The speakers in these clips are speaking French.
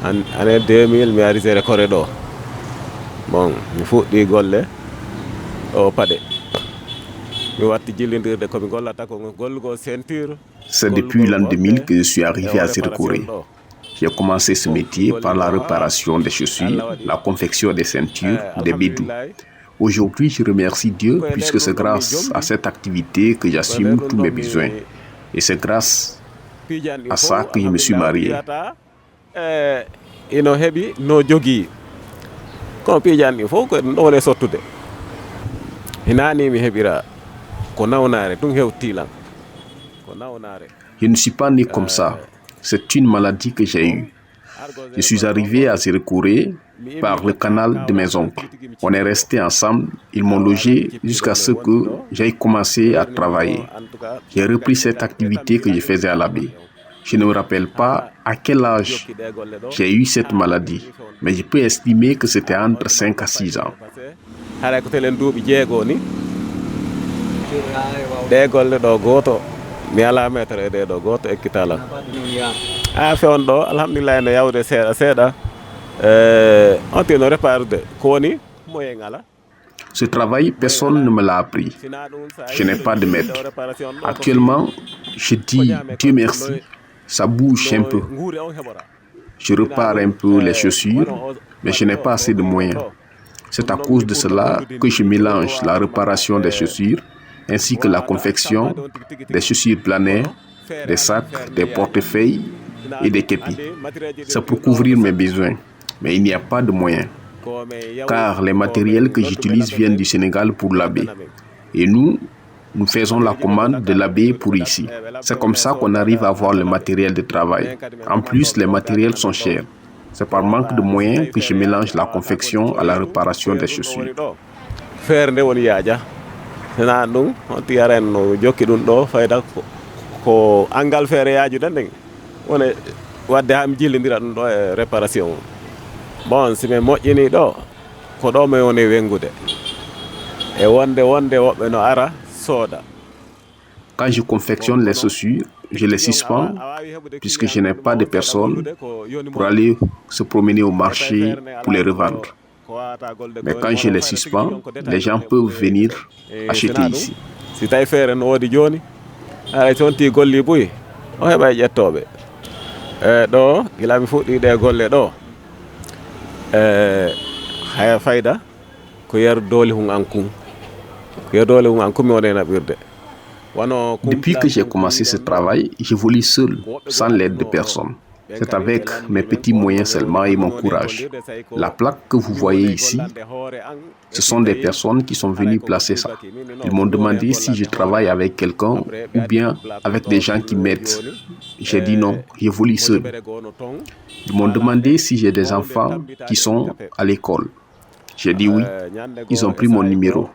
année 2000 mi ari sere Corée ɗo. Bon mi fuɗɗi golle o paɗe mi watti jillindirde komi gollata ko gollugo ceinture. C'est depuis l'an 2000 que je suis arrivé à Zérekoré. J'ai commencé ce métier par la réparation des chaussures, la confection des ceintures, des bédous. Aujourd'hui, je remercie Dieu puisque c'est grâce à cette activité que j'assume tous mes besoins. Et c'est grâce à ça que je me suis marié. Ino heɓi no jogii kono piijanɗi fof ko ɗum ɗo woni sottude hinani mi heɓira ko nawnare ɗum hewtilan ko nawnare. Je ne suis pas né comme ça. C'est une maladie que j'ai eue. Je suis arrivé à Zérekoré par le canal de mes oncles. On est restés ensemble, ils m'ont logé jusqu'à ce que j'aille commencer à travailler. J'ai repris cette activité que je faisais à la baie. Je ne me rappelle pas à quel âge j'ai eu cette maladie, mais je peux estimer que c'était entre 5 à 6 ans. Mi ala metere de ɗo goto ekkitala fewn ɗo alhamdulillah ne yawde seeɗa seeɗa on tino réparude ko woni moyen ngala. Ce travail, personne ne me l'a appris. Je n'ai pas de maître. Actuellement, je dis Dieu merci, ça bouge un peu. Je repars un peu les chaussures, mais je n'ai pas assez de moyens. C'est à cause de cela que je mélange la réparation des chaussures ainsi que la confection des chaussures planaires, des sacs, des portefeuilles et des képis. C'est pour couvrir mes besoins, mais il n'y a pas de moyens, car les matériels que j'utilise viennent du Sénégal pour la baie. Et nous faisons la commande de la baie pour ici. C'est comme ça qu'on arrive à avoir le matériel de travail. En plus, les matériels sont chers. C'est par manque de moyens que je mélange la confection à la réparation des chaussures. Sena ɗum on tiyaren no jokki ɗum ɗo fayda ko angal feere yajude ndeng woni wadde ha mi jillidira ɗum ɗo e réparation bon si mi moƴƴini ɗo ko ɗo mi woni wengude e wonde woɓɓe no ara sooda. Quand je confectionne les chaussures, je les suspends puisque je n'ai pas de personnes pour aller se promener au marché pour les revendre. Mais quand je les suspends, les gens peuvent venir acheter ici. Si tawi feere no woodi joni hay so wonti golli buyi o heɓa e ƴettoɓe ɗo gila mi fuɗɗiɗe golle ɗo haya fayda ko yer doole hun ankun ko yer doole hun ankun mi wone naɓirde. Depuis que j'ai commencé ce travail, j'évolue seul, sans l'aide de personne. C'est avec mes petits moyens seulement et mon courage. La plaque que vous voyez ici, ce sont des personnes qui sont venues placer ça. Ils m'ont demandé si je travaille avec quelqu'un ou bien avec des gens qui m'aident. J'ai dit non, j'évolue seul. Ils m'ont demandé si j'ai des enfants qui sont à l'école. J'ai dit oui. Ils ont pris mon numéro.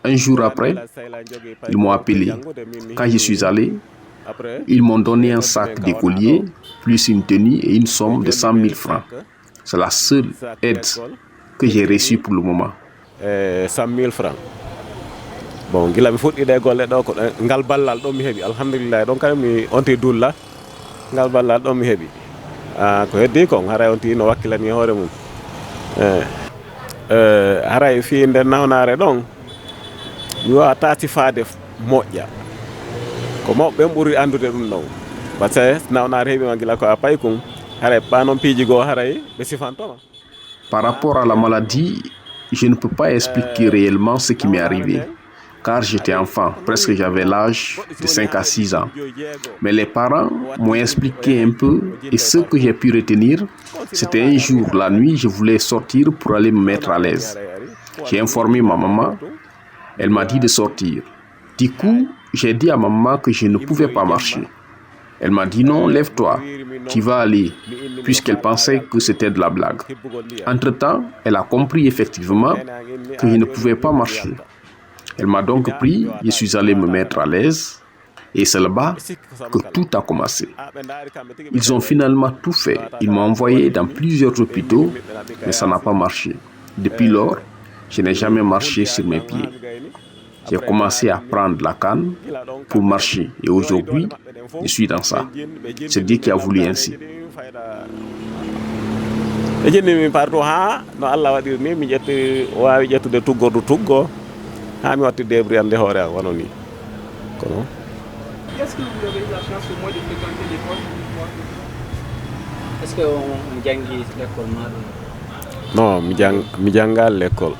Un jour après, ils m'ont appelé. Quand je suis allé, ils m'ont donné un sac d'écolier, plus une tenue et une somme de 100 000 francs. C'est la seule aide que j'ai reçue pour le moment. 100 000 francs. Bon, gila mi fuɗɗiɗe golle ɗo ko ngal ballal ɗo mi heɓi alhamdulillah ɗon kadi mi onti dulla ngal ballal ɗo mi heɓi ko heddi kon haray on tino wakkilani hoore mum haray fi nder nawnare ɗon mi wawata sifaade moƴƴa ko mawɓe ɓen ɓuri andude ɗum ɗon par ce que nawnare heɓima gila ko a payi kum haray ɓanon piiji goo haray ɓe sifantoma. Par rapport à la maladie, je ne peux pas expliquer réellement ce qui m'est arrivé, car j'étais enfant, presque j'avais l'âge de 5 à 6 ans. Mais les parents m'ont expliqué un peu et ce que j'ai pu retenir, c'était un jour, la nuit, je voulais sortir pour aller me mettre à l'aise. J'ai informé ma maman, elle m'a dit de sortir. Du coup, j'ai dit à ma maman que je ne pouvais pas marcher. Elle m'a dit non, lève-toi, tu vas aller, puisqu'elle pensait que c'était de la blague. Entre-temps, elle a compris effectivement que je ne pouvais pas marcher. Elle m'a donc pris, je suis allé me mettre à l'aise, et c'est là-bas que tout a commencé. Ils ont finalement tout fait. Ils m'ont envoyé dans plusieurs hôpitaux, mais ça n'a pas marché. Depuis lors, je n'ai jamais marché sur mes pieds. J'ai commencé à prendre la canne pour marcher et aujourd'hui, je suis dans ça. C'est Dieu qui a voulu ainsi. e jinnimi partout ha no Allah waɗiri ni mi ƴetti wawi ƴettude tuggordu tuggo ha mi watti débri ande hoore am wono ni ko non. Est-ce que vous avez eu la chance au moins de fréquenter l'école? Est-ce qu'on jangi l'école non mi janggal l'école.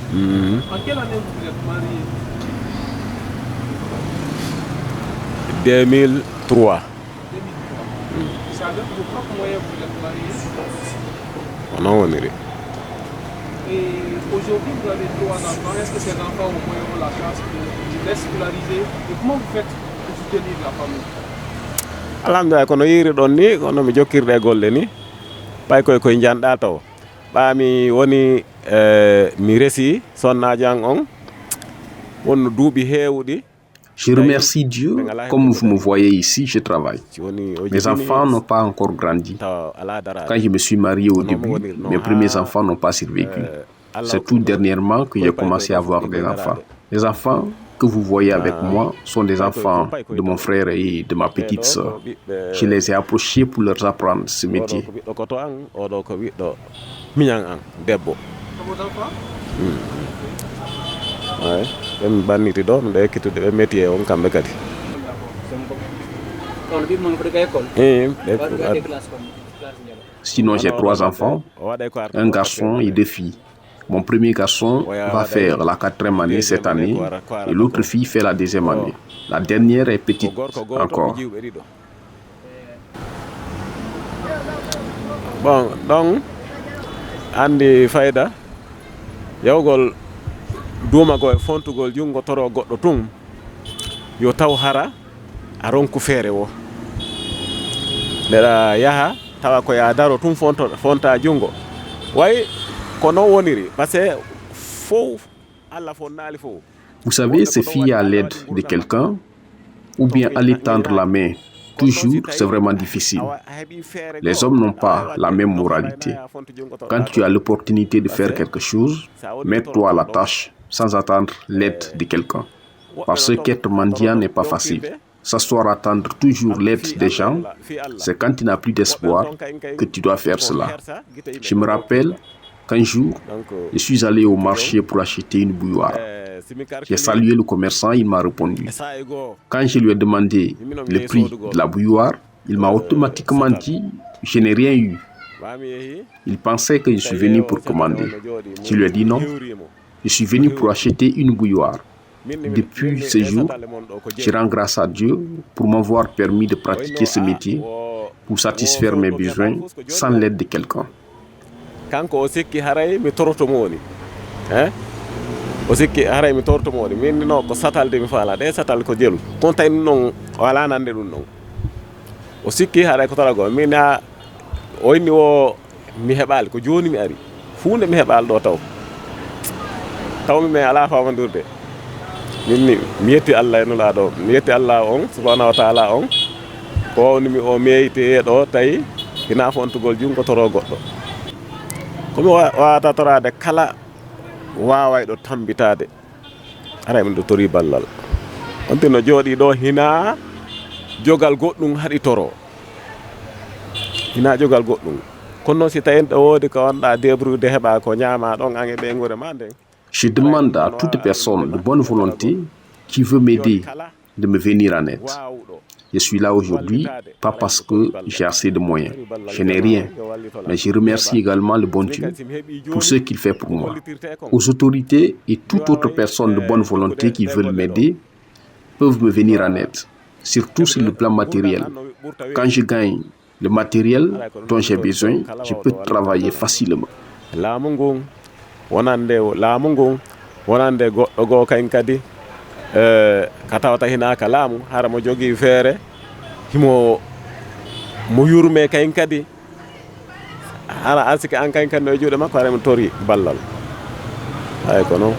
En quelle année vous vous êtes marié? 2003. 2003. C'est avec vos propres moyens que vous êtes marié? Non, on est. Et aujourd'hui, vous avez 3 enfants. Est-ce que ces enfants au moins ont la chance de les scolariser? Et comment vous faites pour soutenir la famille? Alhamdulillah kono yiri ɗon ni kono mi jokkirɗe golle ni ɓay koye janɗa taw ɓami woni mi resi sonnaji an on wonno duuɓi heewɗi. Je remercie Dieu, comme vous me voyez ici, je travaille. Mes enfants n'ont pas encore grandi. Quand je me suis marié au début, mes premiers enfants n'ont pas survécu. C'est tout dernièrement que j'ai commencé à avoir des enfants. Les enfants que vous voyez avec moi sont des enfants de mon frère et de ma petite sœur. Je les ai approchés pour leur apprendre ce métier. Vos enfants? Ouais, ɓe banniti ɗo miɗo ekkitude ɓe métier on kamɓe kadi. Sinon, j'ai 3 enfants, un garçon et 2 filles. Mon premier garçon va faire la 4e année cette année et l'autre fille fait la 2e année. La dernière est petite encore. Bon, donc, andi fayda yawgol duumago e fontugol jungo toro goɗɗo tun yo taw hara a ronku feere wo ndeɗa yaha tawa ko ya daro tun fonta jungo way ko non woniri par ce que fof Allah fo naali fof. Vous savez, se fier à l'aide de quelqu'un ou bien aller tendre la main toujours, c'est vraiment difficile. Les hommes n'ont pas la même moralité. Quand tu as l'opportunité de faire quelque chose, mets-toi à la tâche sans attendre l'aide de quelqu'un. Parce qu'être mendiant n'est pas facile. S'asseoir à attendre toujours l'aide des gens, c'est quand tu n'as plus d'espoir que tu dois faire cela. Je me rappelle qu'un jour, je suis allé au marché pour acheter une bouilloire. J'ai salué le commerçant, il m'a répondu. Quand je lui ai demandé le prix de la bouilloire, il m'a automatiquement dit « Je n'ai rien eu ». Il pensait que je suis venu pour commander. Je lui ai dit non, je suis venu pour acheter une bouilloire. Depuis ce jour, je rends grâce à Dieu pour m'avoir permis de pratiquer ce métier, pour satisfaire mes besoins sans l'aide de quelqu'un. Kanko o sikki haray mi torotomo woni o sikki haray mi torotomo woni min no ko satalde mi faala ɗe satal ko jelu kon tawni noon wala nande ɗum noon o sikki haray ko tarago min ha o inni o mi heɓali ko joni mi ari hunde mi heɓali ɗo tawmi me ala famodurde minni mi yetti Allah en nulaɗo mi yetti Allah on subhanahu wa ta'ala on ko wawnimi o meyite ɗo tawi hina fontugol jungo toro goɗɗo komi wawata torade kala wawayɗo tambitade ara min ɗo tori ballal on tino jooɗi ɗo hina jogal goɗɗum haɗi toro hina jogal goɗɗum kono noon si tawi ɗo woodi ko wonɗa débroude heɓa ko ñama ɗon an e ɓe guure ma nden. Je demande à toute personne de bonne volonté qui veut m'aider de me venir en aide. Je suis là aujourd'hui, pas parce que j'ai assez de moyens. Je n'ai rien. Mais je remercie également le bon Dieu pour ce qu'il fait pour moi. Aux autorités et toute autre personne de bonne volonté qui veulent m'aider peuvent me venir en aide, surtout sur le plan matériel. Quand je gagne le matériel dont j'ai besoin, je peux travailler facilement. Wonande goɗɗo goo kañ kadi ka tawata hinaka laamu hara mo jogii feere himo mo yurme kañ kadi hara arsiki an kañ kadi no e juuɗe makko hara mo tori ballal hay ko noon.